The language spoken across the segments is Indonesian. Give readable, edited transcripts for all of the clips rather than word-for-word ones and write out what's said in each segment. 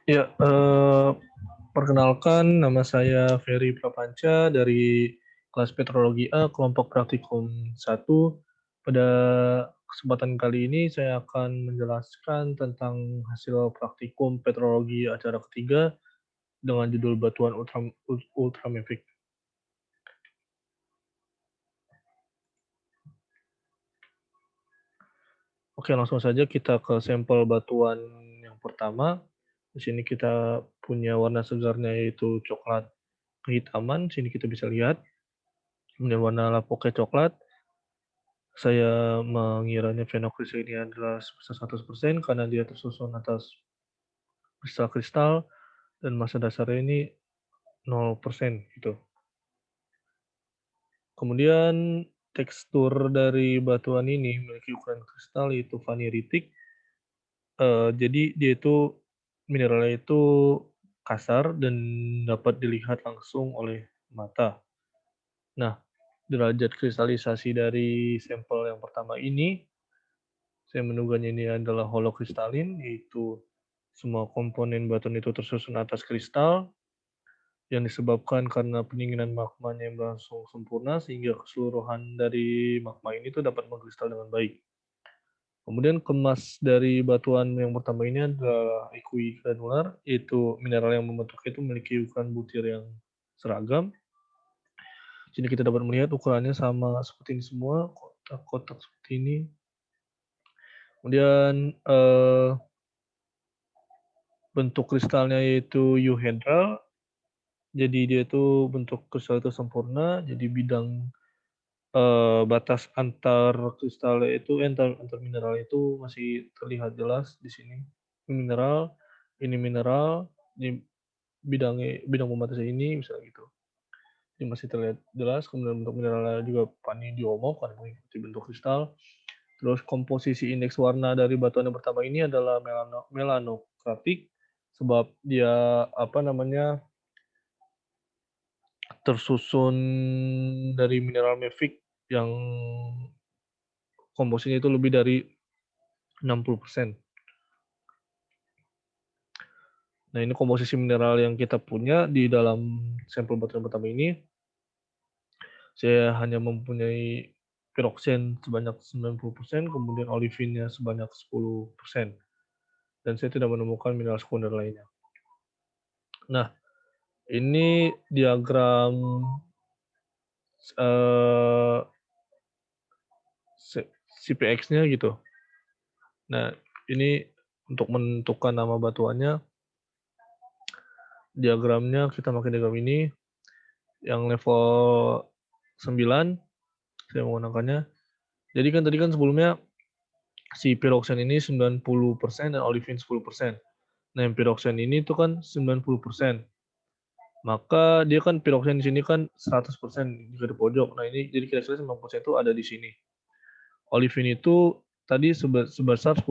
Ya, perkenalkan nama saya Ferry Prapanca dari kelas Petrologi A, kelompok praktikum 1. Pada kesempatan kali ini saya akan menjelaskan tentang hasil praktikum Petrologi acara ketiga dengan judul Batuan Ultramafic. Oke, langsung saja kita ke sampel batuan yang pertama. Di sini kita punya warna segarnya yaitu coklat kehitaman. Sini kita bisa lihat. Kemudian warna lapoknya coklat. Saya mengiranya fenokris ini adalah sebesar 100% karena dia tersusun atas kristal-kristal dan massa dasarnya ini 0% gitu. Kemudian tekstur dari batuan ini memiliki ukuran kristal yaitu vaniritik. Jadi dia itu mineralnya itu kasar dan dapat dilihat langsung oleh mata. Nah, derajat kristalisasi dari sampel yang pertama ini saya menduganya ini adalah holokristalin, yaitu semua komponen batuan itu tersusun atas kristal yang disebabkan karena pendinginan magmanya yang berlangsung sempurna sehingga keseluruhan dari magma ini tuh dapat mengkristal dengan baik. Kemudian kemas dari batuan yang pertama ini adalah equigranular, yaitu mineral yang membentuknya itu memiliki ukuran butir yang seragam. Sini kita dapat melihat ukurannya sama seperti ini semua, kotak-kotak seperti ini. Kemudian bentuk kristalnya yaitu euhedral. Jadi dia itu bentuk kristal itu sempurna. Jadi bidang batas antar kristal itu antar mineral itu masih terlihat jelas di sini. Ini mineral, ini bidang pembatasnya ini misalnya gitu. Ini masih terlihat jelas. Kemudian bentuk mineralnya juga vanadium karena mengikuti bentuk kristal. Terus komposisi indeks warna dari batuan yang pertama ini adalah melanokratik sebab dia apa namanya tersusun dari mineral mafic yang komposisinya itu lebih dari 60%. Nah, ini komposisi mineral yang kita punya di dalam sampel batuan pertama ini. Saya hanya mempunyai piroksen sebanyak 90%, kemudian olivinnya sebanyak 10%. Dan saya tidak menemukan mineral sekunder lainnya. Nah, ini diagram CPX-nya gitu. Nah, ini untuk menentukan nama batuannya, diagramnya kita pakai diagram ini. Yang level 9, saya menggunakannya. Jadi kan tadi kan sebelumnya si piroksen ini 90% dan olivin 10%. Nah, yang piroksen ini tuh kan 90%. Maka dia kan piroksen di sini kan 100% juga di pojok. Nah, ini jadi kira-kira 90% itu ada di sini. Olivin itu tadi sebesar 10%.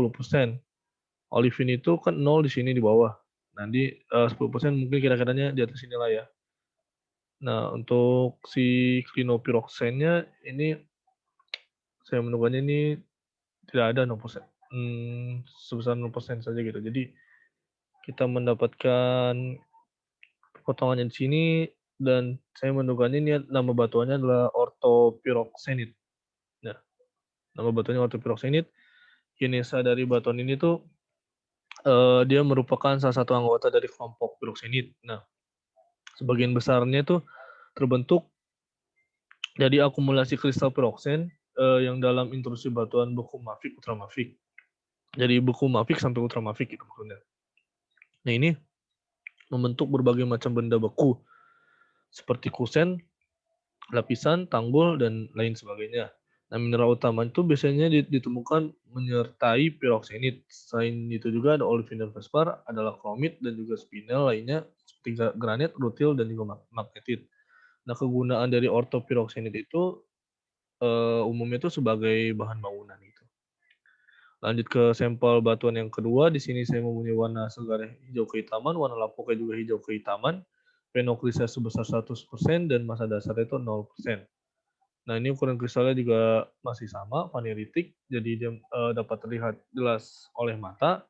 Olivin itu kan 0 di sini di bawah. Nanti 10% mungkin kira-kiranya di atas sini lah ya. Nah, untuk si klinopiroksennya ini saya menemukannya ini tidak ada 0%. Sebesar 0% saja gitu. Jadi kita mendapatkan potongannya di sini dan saya menduganya ini nama batuannya adalah ortopiroksenit. Nah, nama batuannya ortopiroksenit. Kinesa dari batuan ini tuh dia merupakan salah satu anggota dari kelompok piroksenit. Nah, sebagian besarnya itu terbentuk dari akumulasi kristal piroksen yang dalam intrusi batuan beku mafik ultramafik. Jadi beku mafik sampai ultramafik itu maksudnya. Nah, ini membentuk berbagai macam benda beku seperti kusen, lapisan, tanggul, dan lain sebagainya. Nah, mineral utama itu biasanya ditemukan menyertai piroksenit. Selain itu juga ada olivin dan fosfor, adalah kromit dan juga spinel lainnya seperti granit, rutil, dan juga magnetit. Nah, kegunaan dari ortopiroksenit itu umumnya itu sebagai bahan bangunan gitu. Lanjut ke sampel batuan yang kedua, di sini saya mempunyai warna segar hijau kehitaman, warna lapuknya juga hijau kehitaman, penokrisnya sebesar 100% dan massa dasarnya itu 0%. Nah, ini ukuran kristalnya juga masih sama, vaniritik, jadi dia dapat terlihat jelas oleh mata.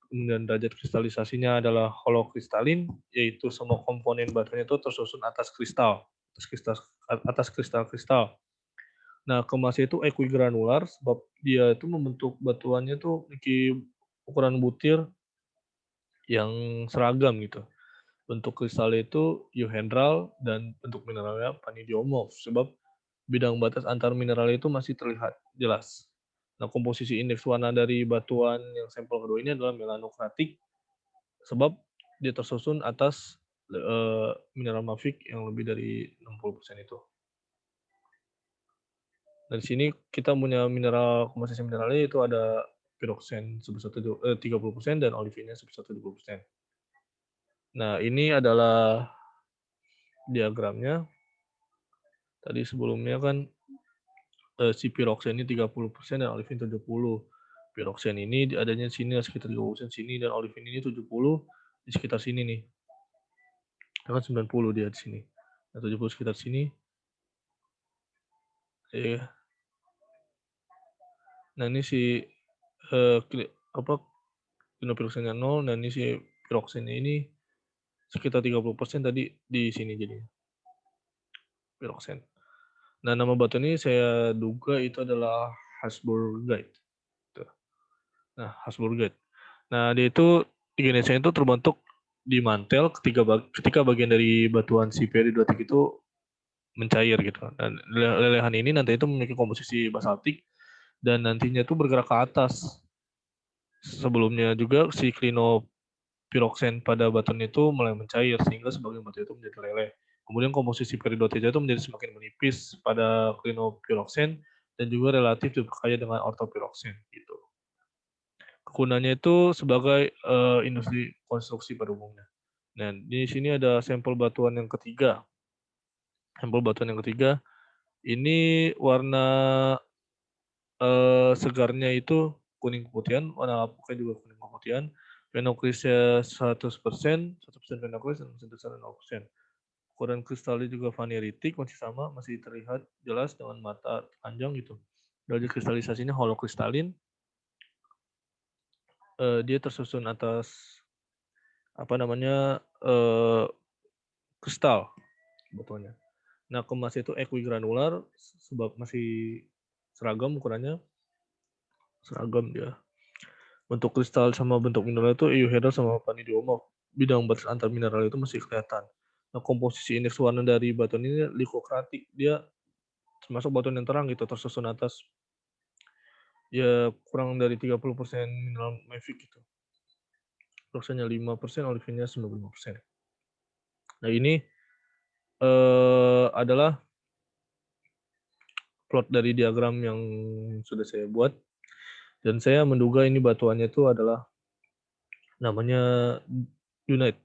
kemudian derajat kristalisasinya adalah holokristalin, yaitu semua komponen batunya itu tersusun atas kristal-kristal. Nah, kemasnya itu equigranular sebab dia itu membentuk batuannya itu memiliki ukuran butir yang seragam gitu. Bentuk kristalnya itu euhedral dan bentuk mineralnya panidiomorf sebab bidang batas antar mineral itu masih terlihat jelas. Nah, komposisi indeks warna dari batuan yang sampel kedua ini adalah melanokratik sebab dia tersusun atas mineral mafik yang lebih dari 60% itu. Dari sini kita punya komposisi mineralnya itu ada piroksen sebesar 30% dan olivina sebesar 70%. Nah, ini adalah diagramnya. Tadi sebelumnya kan si piroksen ini 30% dan olivin 70. Piroksen ini adanya di sini sekitar 30% sini dan olivin ini 70 di sekitar sini nih. Kan 90 dia di sini. Nah, 70 sekitar sini. Nah, ini si klinopiroksennya 0 dan ini si piroksennya ini sekitar 30% tadi di sini jadinya. Piroksen. Nah, nama batu ini saya duga itu adalah Habsburgite. Nah, Habsburgite. Nah, dia itu genesanya itu terbentuk di mantel ketika bagian dari batuan si peridotik itu mencair gitu. Dan lelehan ini nanti itu memiliki komposisi basaltik dan nantinya itu bergerak ke atas. Sebelumnya juga si klinopiroksen pada batuan itu mulai mencair sehingga sebagian batu itu menjadi leleh. Kemudian komposisi peridotita itu menjadi semakin menipis pada klinopiroksen dan juga relatif berkaya dengan ortopiroksen gitu. Kegunaannya itu sebagai industri konstruksi pada umumnya. Nah, di sini ada sampel batuan yang ketiga. Sampel batuan yang ketiga, ini warna segarnya itu kuning keputihan, warna lapuknya juga kuning keputihan. Phenoclysnya 100%, 100% phenoclys dan sintetisnya 0%. Ukuran kristalnya juga vaneritik, masih sama, masih terlihat jelas dengan mata panjang gitu. Derajat kristalisasinya holokristalin. Dia tersusun atas kristal sebetulnya. Nah, kemas itu equigranular sebab masih seragam ukurannya, seragam dia. Bentuk kristal sama bentuk mineral itu euhedral sama panidiomorf. Bidang batas antar mineral itu masih kelihatan. Nah, komposisi indeks warna dari batuan ini likokratik. Dia termasuk batuan yang terang gitu, tersusun atas ya kurang dari 30% mineral mafic gitu. Prosesnya 5%, olivinnya 95%. Nah, ini adalah plot dari diagram yang sudah saya buat. Dan saya menduga ini batuannya itu adalah namanya Dunite.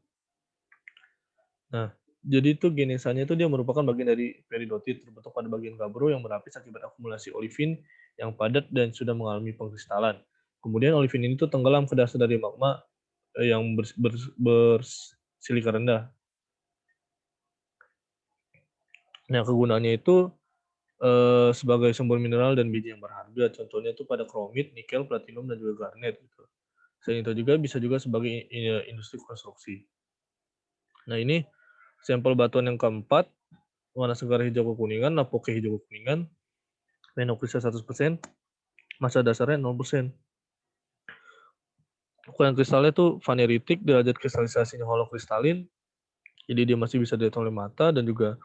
Nah, jadi itu genesanya itu dia merupakan bagian dari peridotit terbentuk pada bagian gabbro yang berlapis akibat akumulasi olivin yang padat dan sudah mengalami pengkristalan. Kemudian olivin ini tuh tenggelam ke dasar dari magma yang bersilika rendah. Nah, kegunaannya itu sebagai sumber mineral dan biji yang berharga. Contohnya itu pada kromit, nikel, platinum, dan juga garnet. Gitu. Selain itu juga bisa juga sebagai industri konstruksi. Nah, ini sampel batuan yang keempat, warna segar hijau kekuningan, lapuknya hijau kekuningan, phenoclysnya 100%, massa dasarnya 0%. Ukuran kristalnya itu vaneritik, derajat kristalisasinya holokristalin, jadi dia masih bisa dilihat oleh mata dan juga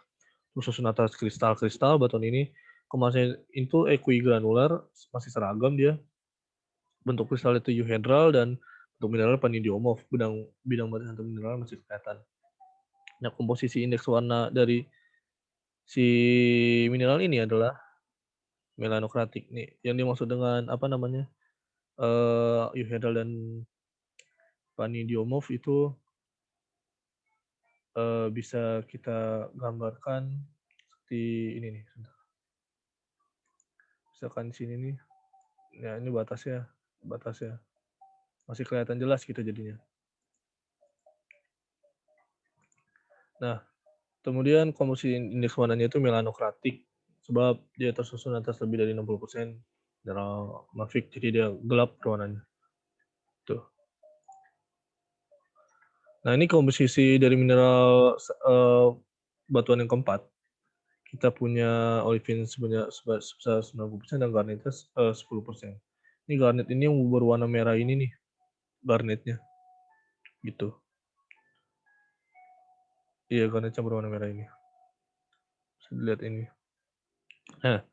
tersusun atas kristal-kristal batuan ini. Kemasnya itu equigranular, masih seragam dia. Bentuk kristal itu euhedral dan bentuk mineral panidiomorf. Bidang batas antar mineral masih kelihatan. Nah, komposisi indeks warna dari si mineral ini adalah melanokratik nih. Yang dimaksud dengan apa namanya? Euhedral dan panidiomorf itu bisa kita gambarkan seperti ini nih. Misalkan di sini nih, ya ini batasnya masih kelihatan jelas gitu jadinya. Nah, kemudian komposisi indeks warnanya itu melanokratik sebab dia tersusun atas lebih dari 60% mineral mafik, jadi dia gelap warnanya. Tuh. Nah, ini komposisi dari mineral batuan yang keempat. Kita punya olivin sebesar 90% dan garnetnya 10%. Ini garnet ini yang berwarna merah ini nih, garnetnya. Gitu. Iya, garnetnya berwarna merah ini. Bisa dilihat ini. Nah,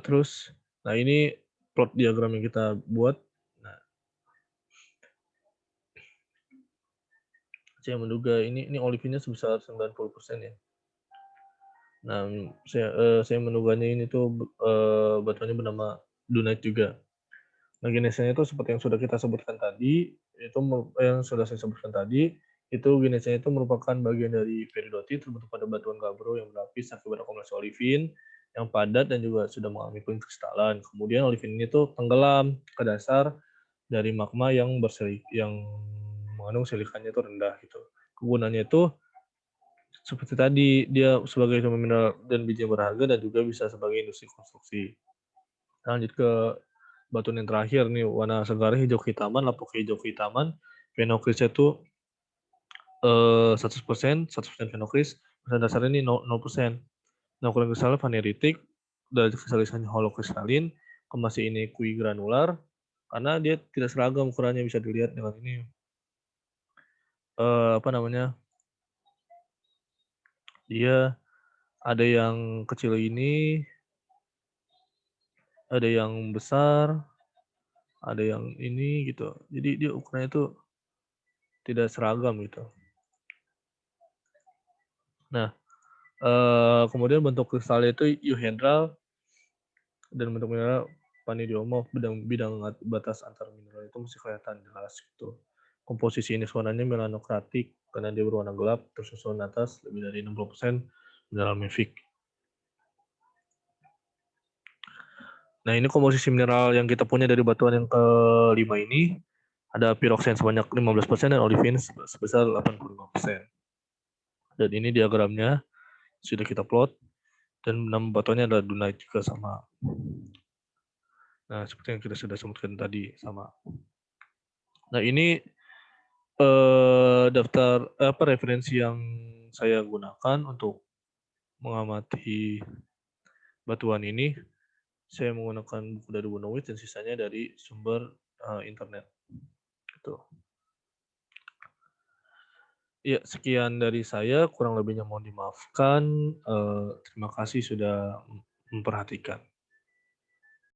terus, nah ini plot diagram yang kita buat. Nah, saya menduga ini olivinnya sebesar 90% ya. Nah, saya menduganya ini tuh batuannya bernama dunite juga. Nah, jenisnya itu seperti yang sudah kita sebutkan tadi, itu yang sudah saya sebutkan tadi, itu jenisnya itu merupakan bagian dari peridotit terbentuk pada batuan gabbro yang berlapis akibat akumulasi olivin yang padat dan juga sudah mengalami kristalan. Kemudian olivin ini tuh tenggelam ke dasar dari magma yang mengandung silikanya itu rendah gitu. Kegunaannya itu seperti tadi, dia sebagai sumber mineral dan biji yang berharga dan juga bisa sebagai industri konstruksi. Lanjut ke batuan yang terakhir nih, warna segarnya hijau kehitaman, lapuk hijau kehitaman, fenokrisnya itu 100% fenokris, persen dasarnya ini 0%. Nah, ukuran kristalnya vaneritik, dari kristalisasi holokristalin, kemasnya ini kui granular, karena dia tidak seragam ukurannya, bisa dilihat dengan ini. Apa namanya? Dia ada yang kecil ini, ada yang besar, ada yang ini gitu. Jadi dia ukurannya itu tidak seragam gitu. Nah, kemudian bentuk kristalnya itu euhedral dan bentuk mineral panidiomorf, bidang batas antar mineral itu mesti kelihatan jelas gitu. Komposisi ini warnanya melanokratik karena dia berwarna gelap, tersusun atas lebih dari 60% mineral mafic. Nah, ini komposisi mineral yang kita punya dari batuan yang kelima ini. Ada piroxen sebanyak 15% dan olivin sebesar 85%. Dan ini diagramnya sudah kita plot. Dan nama batuannya adalah dunite juga sama. Nah, seperti yang kita sudah sebutkan tadi sama. Nah, ini daftar referensi yang saya gunakan untuk mengamati batuan ini. Saya menggunakan buku dari Wunowitz dan sisanya dari sumber internet. Gitu. Ya, sekian dari saya. Kurang lebihnya mohon dimaafkan. Terima kasih sudah memperhatikan.